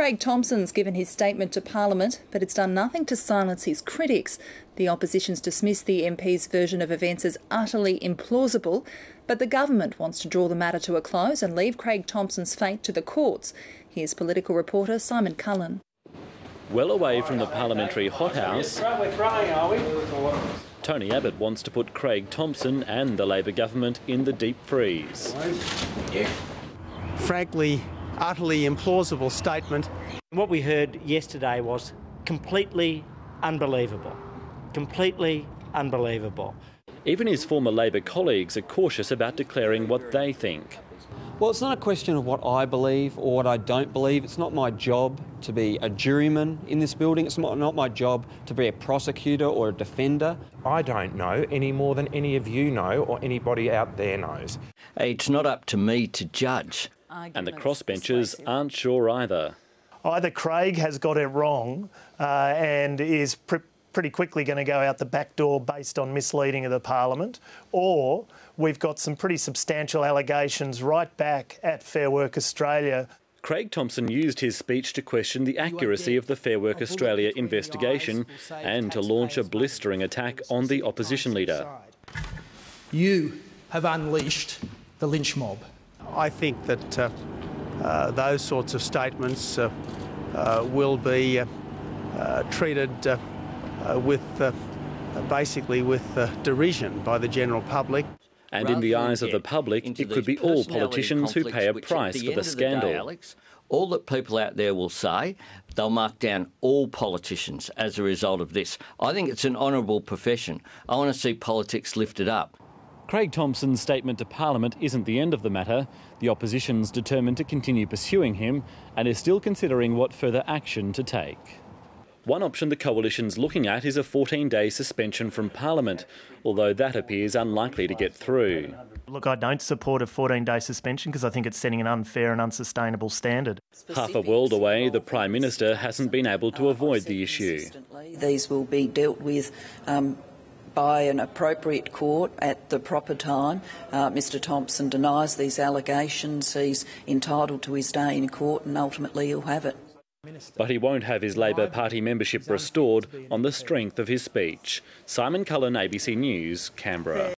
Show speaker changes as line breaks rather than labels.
Craig Thomson's given his statement to Parliament, but it's done nothing to silence his critics. The opposition's dismissed the MP's version of events as utterly implausible, but the government wants to draw the matter to a close and leave Craig Thomson's fate to the courts. Here's political reporter Simon Cullen.
Well away from the parliamentary hothouse, Tony Abbott wants to put Craig Thomson and the Labor government in the deep freeze.
Frankly, utterly implausible statement.
What we heard yesterday was completely unbelievable. Completely unbelievable.
Even his former Labor colleagues are cautious about declaring what they think.
Well, it's not a question of what I believe or what I don't believe. It's not my job to be a juryman in this building. It's not my job to be a prosecutor or a defender.
I don't know any more than any of you know or anybody out there knows.
It's not up to me to judge.
And the crossbenchers aren't sure either.
Either Craig has got it wrong and is pretty quickly going to go out the back door based on misleading of the Parliament, or we've got some pretty substantial allegations right back at Fair Work Australia.
Craig Thomson used his speech to question the accuracy of the Fair Work Australia investigation and to launch a blistering attack on the opposition leader.
You have unleashed the lynch mob.
I think that those sorts of statements will be treated basically with derision by the general public.
And in the eyes of the public, it could be all politicians who pay a price for the scandal.
Alex, all that people out there will say, they'll mark down all politicians as a result of this. I think it's an honourable profession. I want to see politics lifted up.
Craig Thomson's statement to Parliament isn't the end of the matter. The opposition's determined to continue pursuing him and is still considering what further action to take. One option the coalition's looking at is a 14-day suspension from Parliament, although that appears unlikely to get through.
Look, I don't support a 14-day suspension because I think it's setting an unfair and unsustainable standard.
Half a world away, the Prime Minister hasn't been able to avoid the issue.
These will be dealt with by an appropriate court at the proper time. Mr Thomson denies these allegations. He's entitled to his day in court and ultimately he'll have it.
But he won't have his Labor Party membership restored on the strength of his speech. Simon Cullen, ABC News, Canberra.